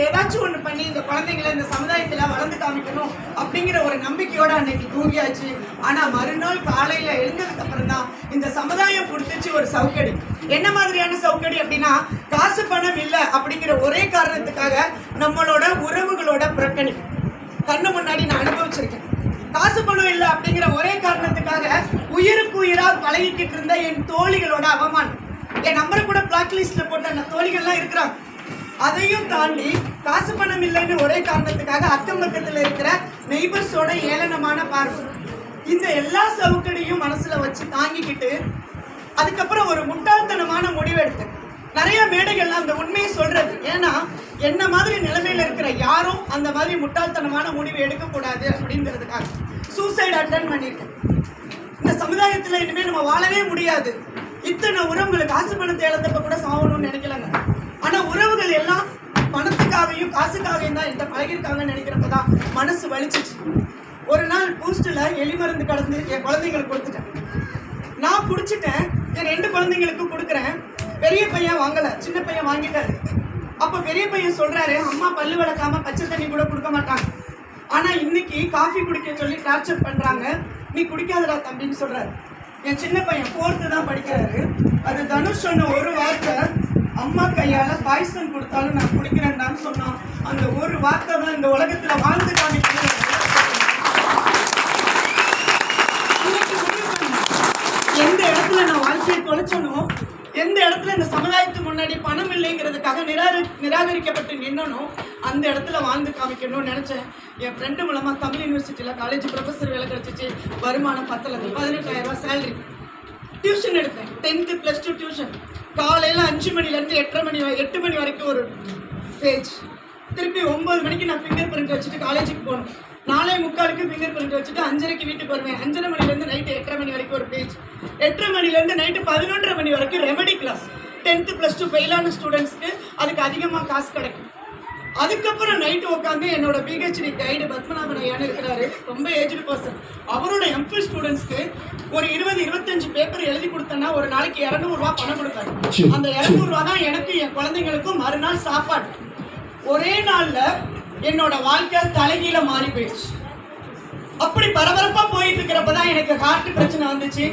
ஏதாச்சும் ஒண்ணு பண்ணி இந்த குழந்தைங்களை இந்த சமுதாயத்துல வளர்ந்து காமிக்கணும் அப்படிங்கிற ஒரு நம்பிக்கையோட அன்னைக்கு தூங்கியாச்சு. ஆனா மறுநாள் காலையில எழுந்ததுக்கு அப்புறம் தான் இந்த சமுதாயம் கொடுத்துச்சு ஒரு சவுக்கடி. என்ன மாதிரியான சவுக்கடி அப்படின்னா, காசு பணம் இல்லை அப்படிங்கிற ஒரே காரணத்துக்காக நம்மளோட உறவுகளோட புறக்கணிப்பு கண்ணு முன்னாடி நான் அனுபவிச்சிருக்கேன். காசு பணம் இல்லை அப்படிங்கிற ஒரே காரணத்துக்காக உயிருக்கு உயிரா பழகிக்கிட்டு இருந்த என் தோழிகளோட அவமானம். என் நம்பரை கூட பிளாக் லிஸ்ட்ல போட்ட தோழிகள்லாம் இருக்கிறாங்க. அதையும் தாண்டி காசு பணம் இல்லைன்னு ஒரே காரணத்துக்காக அக்கம் பக்கத்தில் இருக்கிற நெய்பர்ஸோட ஏளனமான பார்வை, இந்த எல்லா சவுக்கடியும் மனசுல வச்சு தாங்கிக்கிட்டு அதுக்கப்புறம் ஒரு முட்டாள்தனமான முடிவு எடுத்தேன். நிறைய மேடைகள்லாம் அந்த உண்மையை சொல்றது. ஏன்னா என்ன மாதிரி நிலைமையில இருக்கிற யாரும் அந்த மாதிரி முட்டாள்தனமான முடிவு எடுக்கக்கூடாது அப்படிங்கிறதுக்காக சூசைட் அட்டன் பண்ணியிருக்கேன். இந்த சமுதாயத்துல இனிமேல் நம்ம வாழவே முடியாது. இத்தனை உறவுகளை காசு பணத்தை இழந்தப்ப கூட சாகணும்னு நினைக்கலங்க. ஆனா உறவுகள் எல்லாம் பணத்துக்காகவும் காசுக்காகவும் தான் என்கிட்ட பழகிருக்காங்கன்னு நினைக்கிறப்பதான் மனசு வலிச்சிச்சு. ஒரு நாள் பூஸ்ட்ல எலி மருந்து கலந்து என் குழந்தைங்களுக்கு கொடுத்துட்டேன். நான் குடிச்சிட்டேன். என் 2 குழந்தைங்களுக்கு கொடுக்குறேன். பெரிய பையன் வாங்கல, சின்ன பையன் வாங்கிட்டாரு. அப்ப பெரிய பையன் சொல்றாரு, அம்மா பல்லு விளக்காம பச்சை தண்ணி கூட கொடுக்க மாட்டாங்க, ஆனா இன்னைக்கு காஃபி குடிக்க சொல்லி டார்ச்சர் பண்றாங்க, நீ குடிக்காதடா தம்பின்னு சொல்றாரு. என் சின்ன பையன் 4th தான் படிக்கிறாரு. அது தனுஷ் சொன்ன ஒரு வார்த்தை, அம்மா கையால பாய்சன் கொடுத்தாலும் நான் குடிக்கிறேன்னு சொன்னான். அந்த ஒரு வார்த்தை தான் இந்த உலகத்துல வாழ்ந்து காமிக்கிறது. எந்த இடத்துல நான் வாழ்க்கையை தொலைச்சனோ, எந்த இடத்துல இந்த சமுதாயத்துக்கு முன்னாடி பணம் இல்லைங்கிறதுக்காக நிராகரிக்கப்பட்டு நின்னனோ, அந்த இடத்துல வாழ்ந்து காமிக்கணும்னு நினைச்சேன். என் ஃப்ரெண்டு மூலமா தமிழ் யூனிவர்சிட்டியில் காலேஜ் ப்ரொஃபஸர் வேலை கிடைச்சிச்சு. வருமானம் 18,000 ரூபாய் சேலரி. டியூஷன் எடுத்தேன். 10th + 2 tuition. காலையில் 5 மணிலேருந்து 8 மணி வரைக்கும் ஒரு பேஜ். திருப்பி 9 மணிக்கு நான் ஃபிங்கர் பிரிண்ட் வச்சுட்டு காலேஜுக்கு போகணும். 4:45க்கு ஃபிங்கர் பிரிண்ட் வச்சுட்டு 5:30க்கு வீட்டுக்கு வருவேன். 5:30 மணிலேருந்து நைட்டு 8:30 மணி வரைக்கும் ஒரு பேஜ். 8:30 மணிலேருந்து நைட்டு 11:30 மணி வரைக்கும் ரெமெடி கிளாஸ். 10th + 2 ஃபெயிலான ஸ்டூடெண்ட்ஸ்க்கு அதுக்கு அதிகமாக காசு கிடைக்கும். அதுக்கப்புறம் நைட்டு உட்காந்து என்னோட பிஹெச்டி கைடு பத்மநாபன் ஐயான்னு இருக்கிறாரு, ரொம்ப ஏஜ்டு பர்சன். அவரோட எம்ஃபில் ஸ்டூடெண்ட்ஸ்க்கு ஒரு 20-25 பேப்பர் எழுதி கொடுத்தேன்னா ஒரு நாளைக்கு 200 ரூபா பணம் கொடுத்தாரு. அந்த 200 ரூபா தான் எனக்கு என் குழந்தைங்களுக்கும் மறுநாள் சாப்பாடு. ஒரே நாள்ல என்னோட வாழ்க்கை தலைகீழ மாறி போயிடுச்சு. அப்படி பரபரப்பா போயிட்டு இருக்கிறப்பதான் எனக்கு ஹார்ட் பிரச்சனை வந்துச்சு.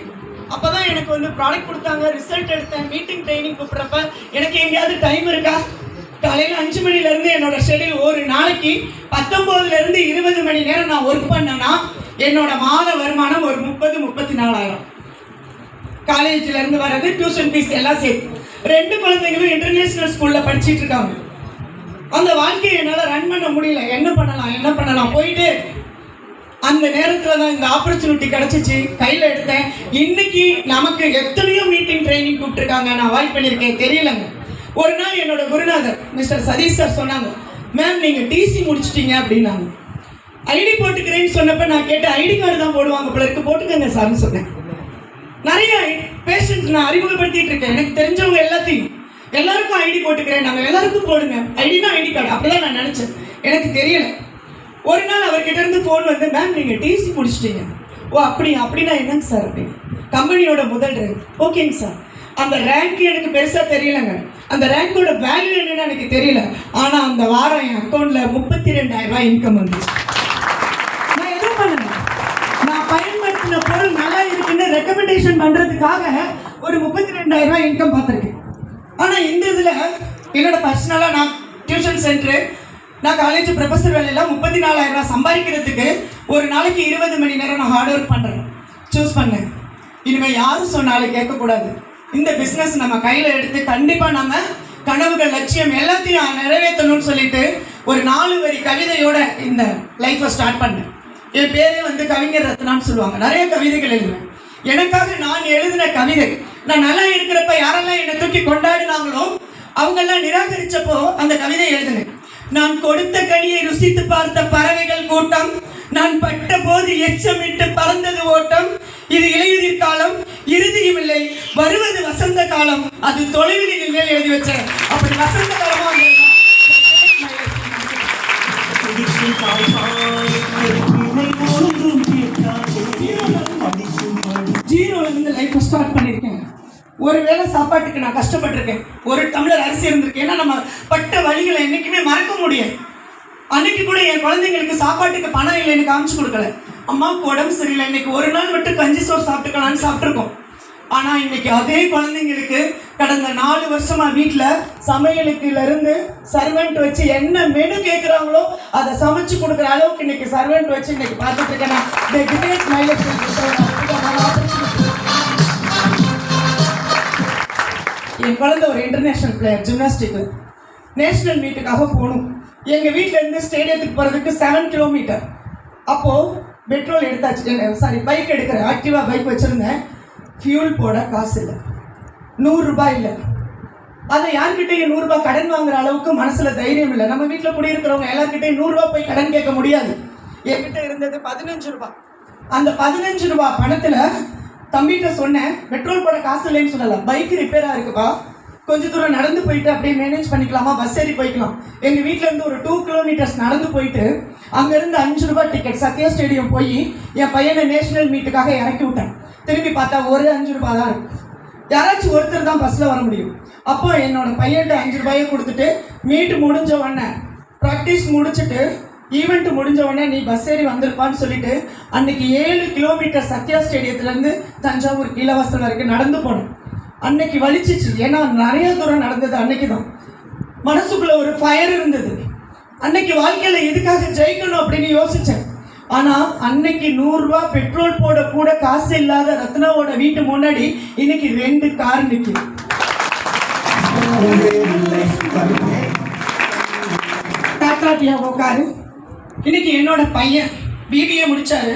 அப்பதான் எனக்கு ப்ராடக்ட் கொடுத்தாங்க, ரிசல்ட் எடுத்தேன். மீட்டிங் ட்ரைனிங் கூப்பிட்றப்ப எனக்கு எங்கேயாவது டைம் இருக்கா? காலையில் 5 மணிலேருந்து என்னோட ஷெடியூல் ஒரு நாளைக்கு 19லேருந்து 20 மணி நேரம் நான் ஒர்க் பண்ணேன்னா என்னோட மாத வருமானம் ஒரு 30-34,000. காலேஜ்ல இருந்து வர்றது, டியூஷன் ஃபீஸ் எல்லாம் சேர்த்து. 2 குழந்தைங்களும் இன்டர்நேஷனல் ஸ்கூல்ல படிச்சுட்டு இருக்காங்க. அந்த வாழ்க்கையை என்னால் ரன் பண்ண முடியல. என்ன பண்ணலாம் போயிட்டு அந்த நேரத்தில் தான் இந்த ஆப்பர்ச்சுனிட்டி கிடச்சிச்சு. கையில் எடுத்தேன். இன்னைக்கு நமக்கு எத்தனையோ மீட்டிங் ட்ரைனிங் கூப்பிட்டுருக்காங்க, நான் அவாய்ட் பண்ணியிருக்கேன், தெரியலங்க. ஒரு நாள் என்னோட குருநாதர் மிஸ்டர் சதீஷ் சார் சொன்னாங்க, மேம் நீங்கள் டிசி முடிச்சிட்டீங்க அப்படின்னாங்க. ஐடி போட்டுக்கிறேன்னு சொன்னப்போ நான் கேட்டேன், ஐடி கார்டு தான் போடுவாங்க போல இருக்கு, போட்டுக்கங்க சார்னு சொன்னேன். நிறைய பேஷண்ட் நான் அறிமுகப்படுத்திட்டு இருக்கேன். எனக்கு தெரிஞ்சவங்க எல்லாருக்கும் ஐடி போட்டுக்கிறேன், நாங்கள் எல்லாருக்கும் போடுங்க, ஐடினா ஐடி கார்டு, அப்படிதான் நான் நினச்சேன். எனக்கு தெரியல. ஒரு நாள் அவர்கிட்ட இருந்து ஃபோன் வந்து, மேம் நீங்கள் டிசி முடிச்சிட்டீங்க. ஓ அப்படின்னா என்னங்க சார் அப்படின்னு. கம்பெனியோட முதல் ரேங்க். ஓகேங்க சார். அந்த ரேங்க் எனக்கு பெருசாக தெரியலங்க. அந்த ரேங்கோட வேல்யூ என்னன்னு எனக்கு தெரியல. ஆனால் அந்த வாரம் என் அக்கௌண்ட்டில் 32,000 ரூபாய் இன்கம் வந்துச்சு. நான் எதுவும் பண்ணுங்க, நான் பயன்படுத்தின பொருள் நல்லா இருக்குன்னு ரெக்கமெண்டேஷன் பண்ணுறதுக்காக ஒரு 32,000 ரூபாய் இன்கம் பார்த்துருக்கேன். ஆனால் இந்த இதில் என்னோட பர்சனலாக நான் டியூஷன் சென்டரு, நான் காலேஜ் ப்ரொஃபஸர் வேலையில் 34,000 ரூபாய் சம்பாதிக்கிறதுக்கு ஒரு நாளைக்கு 20 மணி நேரம் நான் ஹார்ட் ஒர்க் பண்ணுறேன். சூஸ் பண்ணேன். இனிமேல் யாரும் சொன்னாலும் கேட்கக்கூடாது. இந்த பிஸ்னஸ் நம்ம கையில் எடுத்து கண்டிப்பாக நம்ம கனவுகள், லட்சியம் எல்லாத்தையும் நிறைவேற்றணும்னு சொல்லிட்டு ஒரு 4 வரி கவிதையோட இந்த லைஃப்பை ஸ்டார்ட் பண்ணேன். என் பேரே கவிஞர் ரத்னான்னு சொல்லுவாங்க. நிறைய கவிதைகள் எழுதுவேன். எனக்காக நான் எழுதின கவிதை. நான் நல்லா இருக்கிறப்ப யாரெல்லாம் என்னை தூக்கி கொண்டாடினாங்களோ அவங்கெல்லாம் நிராகரிச்சப்போ அந்த கவிதை எழுதினேன். நான் கொடுத்த கனியை ருசித்து பார்த்த பறவைகள் கூட்டம், நான் பட்ட போது எச்சமிட்டு பறந்தது ஓட்டம், இது இலையுதிர் காலம், இறுதியும் இல்லை, வருவது வசந்த காலம், அது தொலைவில் மேல் எழுதி வச்சேன். அப்படி வசந்த காலமா ஜீரோல இருந்து லைஃப் ஸ்டார்ட் பண்ணியிருக்கேன். ஒரு வேளை சாப்பாட்டுக்கு நான் கஷ்டப்பட்டிருக்கேன், ஒரு டம்ளர் அரிசி இருந்திருக்கேன். ஏன்னா நம்ம பட்ட வழிகளை என்றைக்குமே மறக்க முடியாது. அன்னைக்கு கூட என் குழந்தைங்களுக்கு சாப்பாட்டுக்கு பணம் இல்லைன்னு காமிச்சு கொடுக்கல. அம்மாவுக்கு உடம்பு சரியில்லை, இன்னைக்கு ஒரு நாள் மட்டும் கஞ்சி சோறு சாப்பிட்டுக்கலான்னு சாப்பிட்ருக்கோம். ஆனால் இன்னைக்கு அதே குழந்தைங்களுக்கு கடந்த 4 வருஷமா வீட்டில் சமையலுக்குலேருந்து சர்வெண்ட் வச்சு என்ன மெனு கேட்குறாங்களோ அதை சமைச்சு கொடுக்குற அளவுக்கு இன்னைக்கு சர்வெண்ட் வச்சு இன்னைக்கு பார்த்துட்டு இருக்கேன். என் குழந்தை ஒரு இன்டர்நேஷ்னல் பிளேயர், ஜிம்னாஸ்டிக்கு நேஷ்னல் மீட்டுக்காக போகணும். எங்கள் வீட்டிலேருந்து ஸ்டேடியத்துக்கு போகிறதுக்கு 7 கிலோமீட்டர். அப்போது பெட்ரோல் எடுத்தாச்சு, பைக் எடுக்கிறேன், ஆக்டிவா பைக் வச்சுருந்தேன். ஃபியூல் போட காசு இல்லை, 100 ரூபாய் இல்லை. அதை யார்கிட்டையும் 100 ரூபாய் கடன் வாங்குற அளவுக்கு மனசில் தைரியம் இல்லை. நம்ம வீட்டில் குடியிருக்கிறவங்க எல்லார்கிட்டையும் 100 ரூபாய் போய் கடன் கேட்க முடியாது. என்கிட்ட இருந்தது 15 ரூபாய். அந்த 15 ரூபாய் பணத்தில் தம்பிகிட்ட சொன்னேன், பெட்ரோல் போட காசு இல்லைன்னு சொல்லலாம், பைக் ரிப்பேராக இருக்குப்பா, கொஞ்சம் தூரம் நடந்து போயிட்டு அப்படியே மேனேஜ் பண்ணிக்கலாமா, பஸ் ஏறி போய்க்கலாம். எங்கள் வீட்டிலேருந்து ஒரு 2 கிலோமீட்டர்ஸ் நடந்து போயிட்டு அங்கேருந்து 5 ரூபாய் டிக்கெட் சத்யா ஸ்டேடியம் போய் என் பையனை நேஷனல் மீட்டுக்காக இறக்கி விட்டேன். திரும்பி பார்த்தா ஒரு 5 ரூபாய் தான் இருக்கும். யாராச்சும் ஒருத்தர் தான் பஸ்ஸில் வர முடியும். அப்போ என்னோட பையன்கிட்ட 5 ரூபாயை கொடுத்துட்டு மீட்டு முடிஞ்ச உடனே, ப்ராக்டிஸ் முடிச்சுட்டு ஈவெண்ட் முடிஞ்ச உடனே நீ பஸ் ஏறி வந்திருப்பான்னு சொல்லிட்டு அன்னைக்கு 7 கிலோமீட்டர் சத்யா ஸ்டேடியத்துலேருந்து தஞ்சாவூர் கீழவாசல் வரைக்கும் நடந்து போனேன். அன்னைக்கு வலிச்சிச்சு, ஏன்னா நிறைய தூரம் நடந்தது. அன்னைக்கு தான் மனசுக்குள்ள ஒரு ஃபயர் இருந்தது. அன்னைக்கு வாழ்க்கையில் எதுக்காக ஜெயிக்கணும் அப்படின்னு யோசித்தேன். ஆனால் அன்னைக்கு 100 ரூபாய் பெட்ரோல் போட கூட காசு இல்லாத ரத்னாவோட வீட்டு முன்னாடி இன்னைக்கு 2 கார் நிற்குது. Tata Tiago car. இன்னைக்கு என்னோட பையன் பிபிஏ முடிச்சாரு,